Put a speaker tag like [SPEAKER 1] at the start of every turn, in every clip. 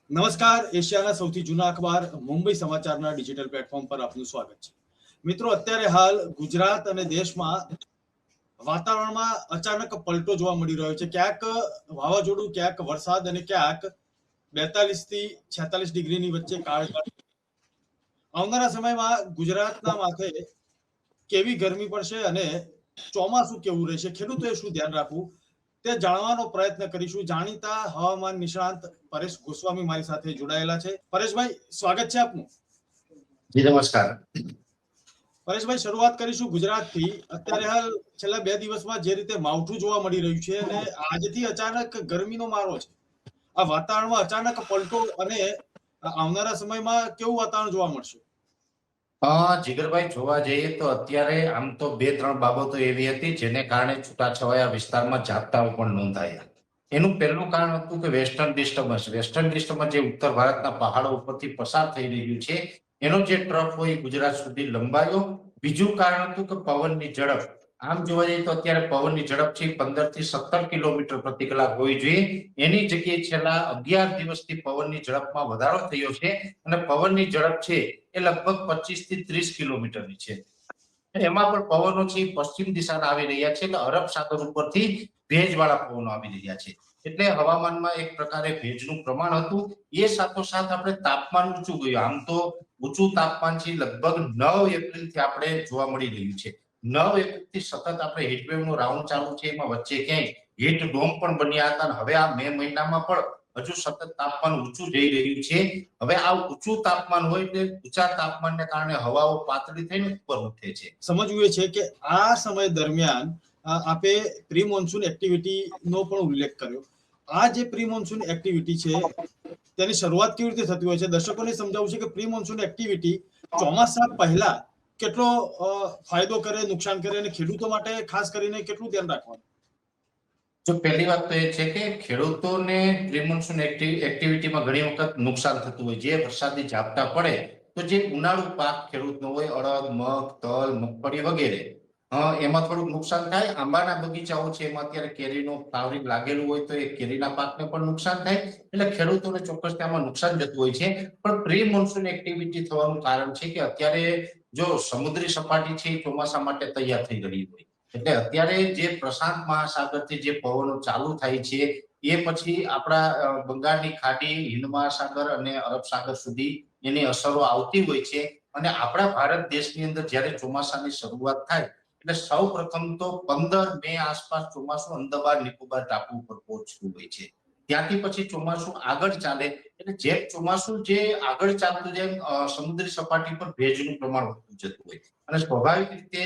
[SPEAKER 1] નમસ્કાર, એશિયાના સૌથી જૂના અખબાર મુંબઈ સમાચારના ડિજિટલ પ્લેટફોર્મ પર આપનું સ્વાગત છે. મિત્રો, અત્યારે હાલ ગુજરાત અને દેશમાં વાતાવરણમાં અચાનક પલટો જોવા મળી રહ્યો છે. ક્યાંક વાવાઝોડું, ક્યાંક વરસાદ અને ક્યાંક 42 થી 46 ડિગ્રીની વચ્ચે કાળઝાળ. આવનારા સમયમાં ગુજરાતના માથે કેવી ગરમી પડશે અને ચોમાસું કેવું રહેશે, ખેડૂતોએ શું ધ્યાન રાખવું તે જાણવાનો પ્રયત્ન કરીશું. જાણીતા હવામાન નિષ્ણાંત પરેશ ગોસ્વામી મારી સાથે જોડાયેલા છે. પરેશભાઈ, સ્વાગત છે આપનું.
[SPEAKER 2] જી નમસ્કાર.
[SPEAKER 1] પરેશભાઈ, શરૂઆત કરીશું ગુજરાતથી. અત્યારે હાલ છેલ્લા 2 દિવસમાં જે રીતે માવઠું જોવા મળી રહ્યું છે અને આજથી અચાનક ગરમીનો મારો છે, આ વાતાવરણમાં અચાનક પલટો અને આવનારા સમયમાં કેવું વાતાવરણ જોવા મળશે?
[SPEAKER 2] જીગરભાઈ, જોવા જઈએ તો અત્યારે આમ તો 2-3 બાબતો એવી હતી જેને કારણે છૂટાછવાયા વિસ્તારમાં ઝાપટાઓ પણ નોંધાયા. એનું પહેલું કારણ હતું કે વેસ્ટર્ન ડિસ્ટર્બન્સ જે ઉત્તર ભારતના પહાડો ઉપરથી પસાર થઈ રહ્યું છે એનો જે ટ્રફ હોય ગુજરાત સુધી લંબાયો. બીજું કારણ હતું કે પવનની ઝડપ. આમ જોવા જઈએ તો અત્યારે પવનની ઝડપ છે 15 થી 17 કિલોમીટર પ્રતિ કલાક હોવી જોઈએ. એની જગ્યાએ છેલ્લા 11 દિવસથી પવનની ઝડપમાં વધારો થયો છે અને પવનની ઝડપ છે એ લગભગ 25 થી 30 કિલોમીટરની છે. એમાં પણ પવનો છે પશ્ચિમ દિશાના આવી રહ્યા છે એટલે અરબ સાગર ઉપરથી ભેજવાળા પવનો આવી રહ્યા છે. એટલે હવામાનમાં એક પ્રકારે ભેજનું પ્રમાણ હતું. એ સાથોસાથ આપણે તાપમાન ઊંચું ગયું. આમ તો ઊંચું તાપમાન છે લગભગ 9 એપ્રિલથી આપણે જોવા મળી રહ્યું છે. 9 એપ્રિલથી સતત આપણે હીટવેવ નો રાઉન્ડ ચાલુ છે. એમાં વચ્ચે ક્યાંય હીટ ડોમ પણ બન્યા હતા અને હવે આ મે મહિનામાં પણ હજુ સતત તાપમાન ઊંચું જઈ રહ્યું છે. હવે આ ઊંચું તાપમાન હોય એટલે ઊંચા તાપમાનને કારણે હવાઓ પાતળી થઈને ઉપર ઉઠે છે.
[SPEAKER 1] સમજવું એ છે કે આ સમય દરમિયાન આપે પ્રી મોન્સૂન એક્ટિવિટીનો પણ ઉલ્લેખ કર્યો. આ જે પ્રી મોન્સૂન એક્ટિવિટી છે તેની શરૂઆત કેવી રીતે થતી હોય છે? દર્શકોને સમજાવવું છે કે પ્રી મોન્સૂન એક્ટિવિટી ચોમાસા પહેલા કેટલો ફાયદો કરે, નુકસાન કરે અને ખેડૂતો માટે ખાસ કરીને કેટલું ધ્યાન રાખવાનું?
[SPEAKER 2] જો પહેલી વાત તો એ છે કે ખેડૂતોને પ્રી મોન્સૂન એક્ટિવિટીમાં ઘણી વખત નુકસાન થતું હોય. જે વરસાદી ઝાપટા પડે તો જે ઉનાળુ પાક ખેડૂતનો હોય અડદ, મગ, તલ, મગફળી વગેરે, એમાં થોડુંક નુકસાન થાય. આંબાના બગીચાઓ છે એમાં અત્યારે કેરીનું ફ્લાવરિંગ લાગેલું હોય તો એ કેરીના પાકને પણ નુકસાન થાય. એટલે ખેડૂતોને ચોક્કસ તેમાં નુકસાન જતું હોય છે. પણ પ્રી મોન્સૂન એક્ટિવિટી થવાનું કારણ છે કે અત્યારે જો સમુદ્રી સપાટી છે એ ચોમાસા માટે તૈયાર થઈ રહી હોય. એટલે અત્યારે જે પ્રશાંત મહાસાગરથી જે પવનો ચાલુ થાય છે એ પછી આપણા બંગાળની ખાડી, હિન્દ મહાસાગર અને અરબ સાગર સુધી એની અસરો આવતી હોય છે. અને આપણા ભારત દેશની અંદર જ્યારે ચોમાસાની શરૂઆત થાય એટલે સૌ પ્રથમ તો 15 મે આસપાસ ચોમાસું અંદમાન નિકોબાર ટાપુ ઉપર પહોંચતું હોય છે. ત્યાંથી પછી ચોમાસું આગળ ચાલે એટલે જે ચોમાસું જે આગળ ચાલતું જાય સમુદ્રી સપાટી પર ભેજનું પ્રમાણ વધતું જતું હોય. અને સ્વાભાવિક રીતે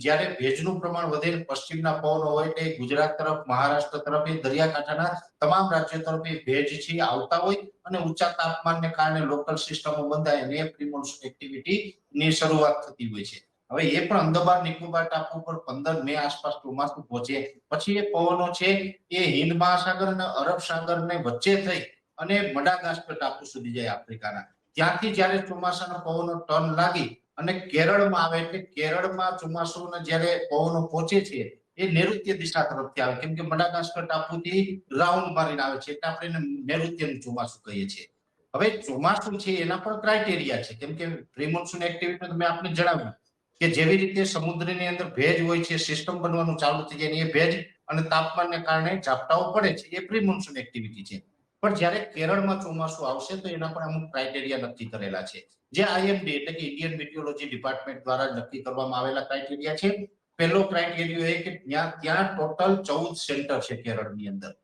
[SPEAKER 2] જ્યારે ભેજનું પ્રમાણ વધે, પશ્ચિમના પવનો હોય એટલે ગુજરાત તરફ, મહારાષ્ટ્ર તરફ, એ દરિયાકાંઠાના તમામ રાજ્યો તરફ એ ભેજ છે આવતા હોય અને ઊંચા તાપમાનને કારણે લોકલ સિસ્ટમો બંધાય અને પ્રી મોન્સૂન એક્ટિવિટી ની શરૂઆત થતી હોય છે. હવે એ પણ અંદમાન નિકોબાર ટાપુ પર 15 મે આસપાસ ચોમાસું પહોંચે પછી એ પવનો છે એ હિન્દ મહાસાગર અને અરબ સાગરને વચ્ચે થઈ અને મડાગાસ્કર ટાપુ સુધી જાય આફ્રિકાના. ત્યાંથી જ્યારે ચોમાસાના પવનો ટર્ન લાગી અને કેરળમાં આવે એટલે કેરળમાં ચોમાસુના જ્યારે પવનો પહોંચે છે એ નૈઋત્ય દિશા તરફથી આવે, કેમ કે મડાગાસ્કર ટાપુથી રાઉન્ડ મારીને આવે છે એટલે આપણે એને નૈઋત્યનું ચોમાસું કહીએ છીએ. હવે ચોમાસું છે એના પણ ક્રાઇટેરિયા છે, કેમ કે પ્રી મોન્સૂન એક્ટિવિટી મેં આપને જણાવ્યું કે જેવી રીતે સમુદ્રની અંદર ભેજ હોય છે, સિસ્ટમ બનવાનું ચાલુ થઈ જાય એ ભેજ અને તાપમાનને કારણે ઝાપટાઓ પડે છે એ પ્રી મોન્સૂન એક્ટિવિટી છે. પણ જ્યારે કેરળમાં ચોમાસું આવશે તો એના પણ અમુક ક્રાઇટેરિયા નક્કી કરેલા છે, જે આઈએમડી એટલે કે ઇન્ડિયન મેટિયોરોલોજી ડિપાર્ટમેન્ટ દ્વારા નક્કી કરવામાં આવેલા ક્રાઇટેરિયા છે. પહેલો ક્રાઇટેરિયો એ કે ત્યાં ટોટલ 14 સેન્ટર છે કેરળની અંદર.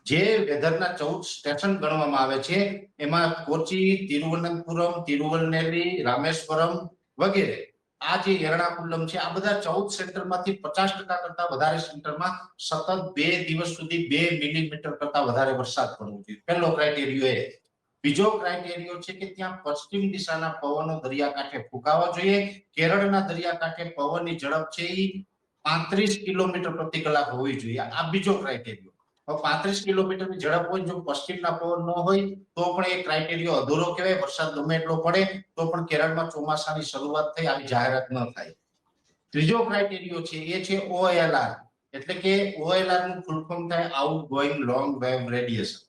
[SPEAKER 2] જે વેધરના 14 સ્ટેશન ગણવામાં આવે છે એમાં કોચી, તિરુવનંતપુરમ, તિરુવલનેલી, રામેશ્વરમ વગેરે, આ જે એર્ણાકુલમ છે, આ બધા 14 સેન્ટરમાંથી 50% કરતા વધારે સેન્ટરમાં સતત 2 દિવસ સુધી 2 મિલીમીટર કરતા વધારે વરસાદ પડવો જોઈએ. પહેલો ક્રાઇટેરિયો એ. બીજો ક્રાઇટેરિયો છે કે ત્યાં પશ્ચિમ દિશાના પવનો દરિયાકાંઠે ફૂંકાવા જોઈએ. કેરળના દરિયાકાંઠે પવનની ઝડપ છે એ 35 કિલોમીટર પ્રતિ કલાક હોવી જોઈએ. આ બીજો ક્રાઇટેરિયો. 35 કિલોમીટરની ઝડપ હોય, જો પશ્ચિમના પવન ન હોય તો પણ એ ક્રાઇટેરિયો અધૂરો કહેવાય. વરસાદ ગમે એટલો પડે તો પણ કેરળમાં ચોમાસાની શરૂઆત થઈ આવી જાહેરાત ન થાય. ત્રીજો ક્રાઇટેરિયો છે એ છે ઓએલઆર, એટલે કે ઓએલઆર નું ફૂલ ફોર્મ થાય out going long wave radiation.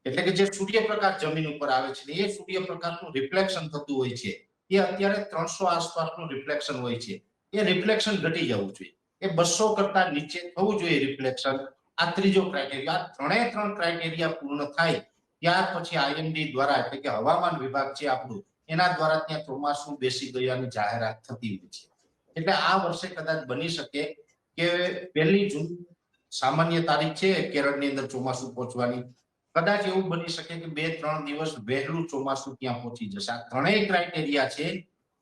[SPEAKER 2] એટલે કે જે સૂર્યપ્રકાશ જમીન ઉપર આવે છે એ સૂર્યપ્રકાશનું રિફ્લેક્શન થતું હોય છે એ અત્યારે 300 આસપાસનું રિફ્લેક્શન હોય છે. એ રિફ્લેક્શન ઘટી જવું જોઈએ. એ 200 કરતા નીચે થવું જોઈએ રિફ્લેક્શન. આ ત્રીજો ક્રાઇટેરિયા. આ ત્રણ ક્રાઇટેરિયા પૂર્ણ થાય ત્યાર પછી આઈએમડી દ્વારા એટલે કે હવામાન વિભાગ છે આપણું એના દ્વારા ત્યાં ચોમાસું બેસી ગયાની જાહેરાત થતી હોય છે. એટલે આ વર્ષે કદાચ બની શકે કે 1 જૂન સામાન્ય તારીખ છે કેરળની અંદર ચોમાસું પહોંચવાની. કદાચ એવું બની શકે કે 2-3 દિવસ વહેલું ચોમાસું ત્યાં પહોંચી જશે. આ ત્રણેય ક્રાઇટેરિયા છે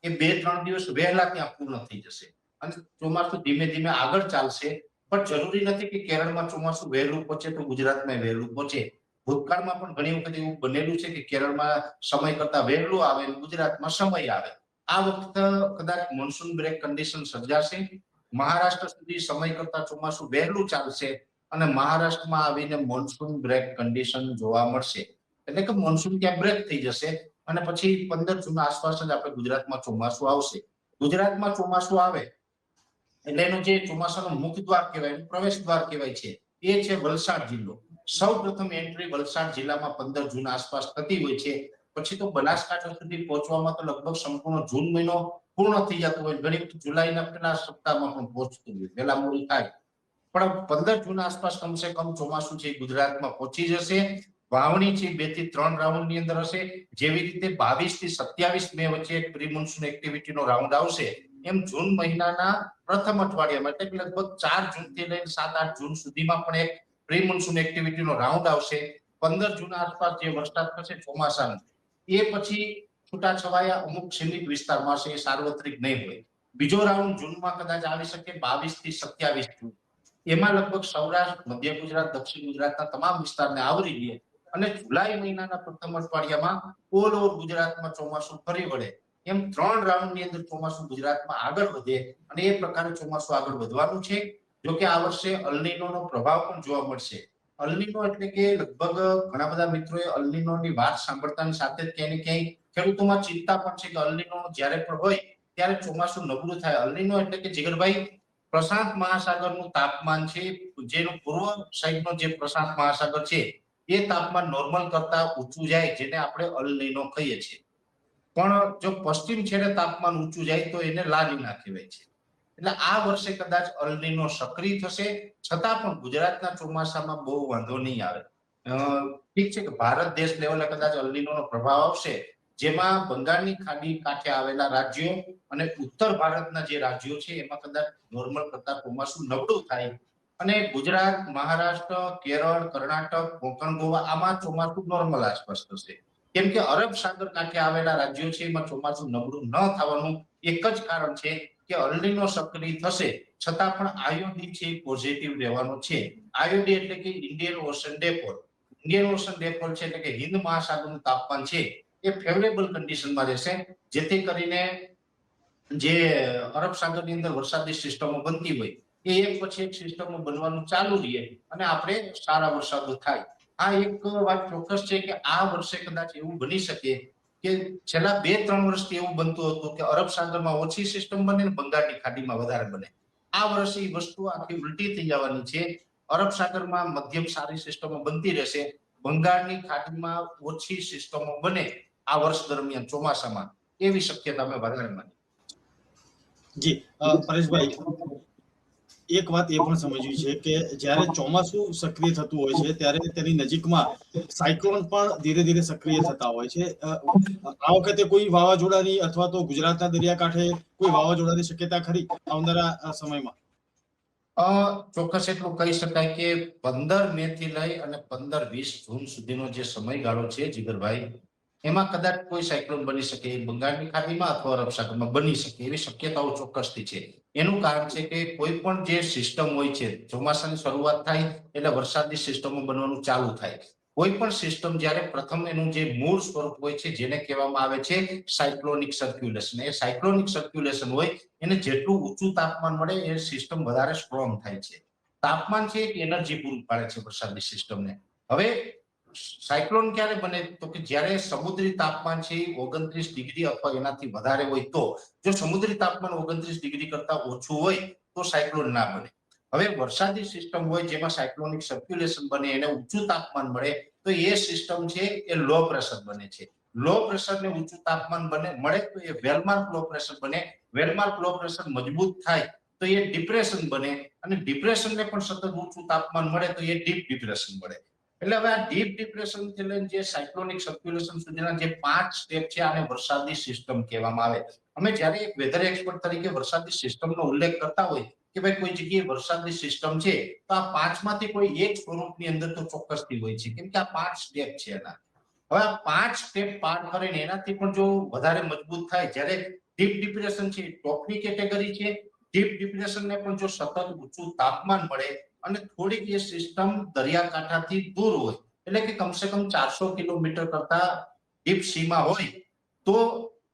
[SPEAKER 2] એ 2-3 દિવસ વહેલા ત્યાં પૂર્ણ થઈ જશે અને ચોમાસું ધીમે ધીમે આગળ ચાલશે. પણ જરૂરી નથી કે કેરળમાં ચોમાસું વહેલું પહોંચે તો ગુજરાતમાં વહેલું પહોંચે. ભૂતકાળમાં પણ ઘણી વખત એવું બનેલું છે કે કેરળમાં સમય કરતા વહેલું આવે અને ગુજરાતમાં સમય આવે. આ વખતે કદાચ મોન્સૂન બ્રેક કન્ડિશન સર્જાશે. મહારાષ્ટ્ર સુધી સમય કરતા ચોમાસું વહેલું ચાલશે અને મહારાષ્ટ્રમાં આવીને મોન્સૂન બ્રેક કન્ડિશન જોવા મળશે. એટલે કે મોન્સૂન ત્યાં બ્રેક થઈ જશે અને પછી 15 જૂન આસપાસ જ આપણે ગુજરાતમાં ચોમાસું આવશે. ગુજરાતમાં ચોમાસું આવે એટલે એનું જે ચોમાસાનું મુખ્ય દ્વાર કહેવાય, પ્રવેશ દ્વાર કહેવાય છે એ છે વલસાડ જિલ્લો. સૌ પ્રથમ એન્ટ્રી વલસાડ જિલ્લામાં 15 જૂન આસપાસ થતી હોય છે. પછી તો બનાસકાંઠા સુધી પહોંચવામાં તો લગભગ સંપૂર્ણ જૂન મહિનો પૂર્ણ થઈ જતો હોય. ઘણી વખત જુલાઈના પહેલા સપ્તાહમાં પણ પહોંચતું હોય, વહેલા મોડું થાય. પણ 15 જૂન આસપાસ કમસે કમ ચોમાસું છે ગુજરાતમાં પહોંચી જશે. વાવણી છે 2 થી 3 રાઉન્ડની અંદર હશે. જેવી રીતે 22 થી 27 મે વચ્ચે એક પ્રી મોન્સૂન એક્ટિવિટીનો રાઉન્ડ આવશે એમ જૂન મહિનાના પ્રથમ અઠવાડિયામાં એટલે લગભગ 4 જૂનથી લઈને 7-8 જૂન સુધીમાં પણ એક પ્રી મોન્સૂન એક્ટિવિટીનો રાઉન્ડ આવશે. 15 જૂન આસપાસ જે વરસાદ થશે ચોમાસાનો એ પછી છૂટાછવાયા અમુક સીમિત વિસ્તારમાં છે, એ સાર્વત્રિક નહીં હોય. બીજો રાઉન્ડ જૂનમાં કદાચ આવી શકે 22 થી 27 જૂન. એમાં લગભગ સૌરાષ્ટ્ર, મધ્ય ગુજરાત, દક્ષિણ ગુજરાતના તમામ વિસ્તારને આવરી લે અને જુલાઈ મહિનાના પ્રથમ અઠવાડિયામાં ઓલ ઓવર ગુજરાતમાં ચોમાસું ફરી વળે એમ 3 રાઉન્ડની અંદર ચોમાસું ગુજરાતમાં આગળ વધે અને એ પ્રકારે ચોમાસું આગળ વધવાનું છે. જોકે આ વર્ષે અલ્નીનોનો પ્રભાવ પણ જોવા મળશે. અલ્નીનો એટલે કે લગભગ ઘણા બધા મિત્રોએ અલ્નીનોની વાત સાંભળતાની સાથે જ ક્યાંય ને ક્યાંય ખેડૂતોમાં ચિંતા પણ છે કે અલ્નીનો જ્યારે પણ હોય ત્યારે ચોમાસું નબળું થાય. અલ્નીનો એટલે કે જીગરભાઈ પ્રશાંત મહાસાગરનું તાપમાન છે, જેનું પૂર્વ સાઈડનો જે પ્રશાંત મહાસાગર છે એ તાપમાન નોર્મલ કરતા ઊંચું જાય, જેને આપણે અલ્નીનો કહીએ છીએ. પણ જો પશ્ચિમ છેડે તાપમાન ઊંચું જાય તો એને લા નીના કહેવાય છે. એટલે આ વર્ષે કદાચ અલ્નીનો સક્રિય થશે, છતાં પણ ગુજરાતના ચોમાસામાં બહુ વાંધો નહીં આવે. ઠીક છે કે ભારત દેશ લેવલે કદાચ અલ્નીનોનો પ્રભાવ આવશે, જેમાં બંગાળની ખાડી કાંઠે આવેલા રાજ્યો અને ઉત્તર ભારતના જે રાજ્યો છે એમાં કદાચ નોર્મલ કરતા ચોમાસું નબળું થાય અને ગુજરાત, મહારાષ્ટ્ર, કેરળ, કર્ણાટક, કોંકણ, ગોવા આમાં ચોમાસું નોર્મલ આસપાસ થશે. કેમ કે અરબ સાગર કાંઠે આવેલા રાજ્યો છે એમાં ચોમાસું નબળું ન થવાનું એક જ કારણ છે કે અલ્નીનો સક્રિય થશે છતાં પણ આઈઓડી છે પોઝિટિવ રહેવાનો છે. આઈઓડી એટલે કે ઇન્ડિયન ઓશન ડેપોલ. ઇન્ડિયન ઓશન ડેપોલ છે એટલે કે હિન્દ મહાસાગરનું તાપમાન છે એ ફેવરેબલ કન્ડિશનમાં રહેશે, જેથી કરીને જે અરબ સાગરની અંદર વરસાદી સિસ્ટમો બનતી હોય એ એક પછી એક સિસ્ટમો બનવાનું ચાલુ રહે અને આપણે સારા વરસાદો થાય. આ એક વાત ચોક્કસ છે કે આ વર્ષે કદાચ એવું બની શકે કે છેલ્લા 2-3 વર્ષથી એવું બનતું હતું કે અરબ સાગરમાં ઓછી સિસ્ટમ બને ને બંગાળની ખાડીમાં વધારે બને. આ વર્ષે એ વસ્તુ આખી ઉલટી થઈ જવાની છે. અરબ સાગરમાં મધ્યમ સારી સિસ્ટમો બનતી રહેશે, બંગાળની ખાડીમાં ઓછી સિસ્ટમો બને આ વર્ષ દરમિયાન ચોમાસામાં, એવી શક્યતા અમે વધારે માની.
[SPEAKER 1] જી પરેશભાઈ, એક વાત એ પણ સમજવી છે કે જ્યારે ચોમાસું સક્રિય થતું હોય છે ત્યારે તેની નજીકમાં સાયક્લોન પણ ધીરે ધીરે સક્રિય થતા હોય છે. આ વખતે કોઈ વાવાઝોડાની અથવા તો ગુજરાતના દરિયાકાંઠે કોઈ વાવાઝોડાની શક્યતા ખરી આવનારા સમયમાં?
[SPEAKER 2] ચોક્કસ એટલું કહી શકાય કે 15 મે થી લઈ અને 15-20 જૂન સુધીનો જે સમયગાળો છે જીગરભાઈ, એમાં કદાચ કોઈ સાયક્લોન બની શકે, બંગાળની ખાડીમાં અથવા અરબ સાગરમાં બની શકે એવી શક્યતાઓ ચોક્કસથી છે. એનું કારણ છે કે કોઈ પણ જે સિસ્ટમ હોય છે, ચોમાસાની શરૂઆત થાય એટલે વરસાદની સિસ્ટમો બનવાનું ચાલુ થાય. કોઈ પણ સિસ્ટમ જ્યારે પ્રથમ એનું જે મૂળ સ્વરૂપ હોય છે જેને કહેવામાં આવે છે સાયક્લોનિક સર્ક્યુલેશન, એ સાયક્લોનિક સર્ક્યુલેશન હોય એને જેટલું ઊંચું તાપમાન મળે એ સિસ્ટમ વધારે સ્ટ્રોંગ થાય છે. તાપમાન છે એક એનર્જી પૂરું પાડે છે વરસાદની સિસ્ટમને. હવે સાયક્લોન ક્યારે બને તો કે જ્યારે સમુદ્રી તાપમાન છે 29 ડિગ્રી અથવા એનાથી વધારે હોય. તો જો સમુદ્રી તાપમાન 29 ડિગ્રી કરતા ઓછું હોય તો સાયક્લોન ના બને. હવે વરસાદી સિસ્ટમ હોય જેમાં સાયક્લોનિક સર્ક્યુલેશન બને, એને ઊંચું તાપમાન મળે તો એ સિસ્ટમ છે એ લો પ્રેશર બને છે. લો પ્રેશર ને ઊંચું તાપમાન મળે તો એ વેલમાર્ક લો પ્રેશર બને. વેલમાર્ક લો પ્રેશર મજબૂત થાય તો એ ડિપ્રેશન બને, અને ડિપ્રેશન ને પણ સતત ઊંચું તાપમાન મળે તો એ ડીપ ડિપ્રેશન મળે. એટલે હવે આ ડીપ ડિપ્રેશન થી લઈને જે સાયક્લોનિક સર્ક્યુલેશન સુધીના જે 5 સ્ટેપ છે આને વરસાદી સિસ્ટમ કહેવામાં આવે. અમે જ્યારે એક વેધર એક્સપર્ટ તરીકે વરસાદી સિસ્ટમનો ઉલ્લેખ કરતા હોય કે ભાઈ કોઈ જગ્યાએ વરસાદી સિસ્ટમ છે તો આ 5 માંથી કોઈ એક સ્વરૂપની અંદર તો ચોક્કસથી હોય છે, કેમ કે આ 5 સ્ટેપ છે એના. હવે આ 5 સ્ટેપ પાર કરીને એનાથી પણ જો વધારે મજબૂત થાય, જ્યારે ડીપ ડિપ્રેશન છે ટોપની કેટેગરી છે. ડીપ ડિપ્રેશનને પણ જો સતત ઊંચું તાપમાન મળે અને થોડીક એ સિસ્ટમ દરિયાકાંઠાથી દૂર હોય, એટલે કે કમસે કમ 400 કિલોમીટર કરતા ડીપ સીમાં હોય, તો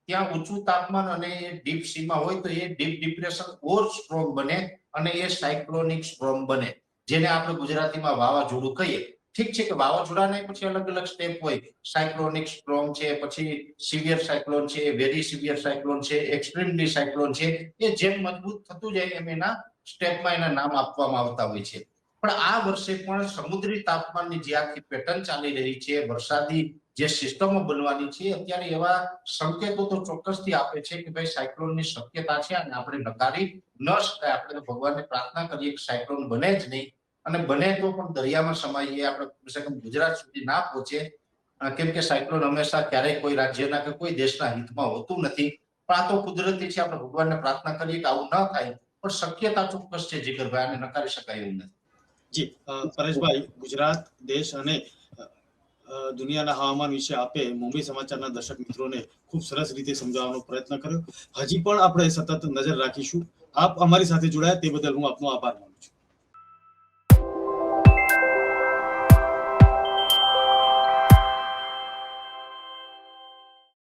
[SPEAKER 2] ત્યાં ઊંચું તાપમાન અને ડીપ સીમાં હોય તો એ ડીપ ડિપ્રેશન ઓર સ્ટ્રોંગ બને અને એ સાયક્લોનિક સ્ટ્રોમ બને, જેને આપણે ગુજરાતીમાં વાવાઝોડું કહીએ. ઠીક છે કે વાવાઝોડાને પછી અલગ અલગ સ્ટેપ હોય. સાયક્લોનિક સ્ટ્રોમ છે, પછી સિવિયર સાયક્લોન છે, વેરી સિવિયર સાયક્લોન છે, એક્સ્ટ્રીમલી સાયક્લોન છે. એ જેમ મજબૂત થતું જાય એમ એના સ્ટેપમાં એના નામ આપવામાં આવતા હોય છે. પણ આ વર્ષે પણ સમુદ્રી તાપમાનની જે આખી પેટર્ન ચાલી રહી છે, વરસાદી જે સિસ્ટમો બનવાની છે, અત્યારે એવા સંકેતો તો ચોક્કસથી આપે છે કે ભાઈ સાયક્લોનની શક્યતા છે અને આપણે નકારી ન શકાય. આપણે ભગવાનને પ્રાર્થના કરીએ કે સાયક્લોન બને જ નહીં, અને બને તો પણ દરિયામાં સમાઈએ, આપણે કમસે કમ ગુજરાત સુધી ના પહોંચે, કેમ કે સાયક્લોન હંમેશા ક્યારેય કોઈ રાજ્યના કે કોઈ દેશના હિતમાં હોતું નથી. પણ આ તો કુદરતી છે, આપણે ભગવાનને પ્રાર્થના કરીએ કે આવું ન થાય, પણ શક્યતા ચોક્કસ છે જીગરભાઈ, આને નકારી શકાય એવું નથી.
[SPEAKER 1] જી પરેશભાઈ, ગુજરાત દેશ અને દુનિયાના હવામાન વિશે આપે મુંબઈ સમાચારના દર્શક મિત્રોને ખૂબ સરસ રીતે સમજાવવાનો પ્રયત્ન કર્યો. હજી પણ આપણે સતત નજર રાખીશું. આપ અમારી સાથે જોડાયા તે બદલ હું આપનો આભાર માનું છું.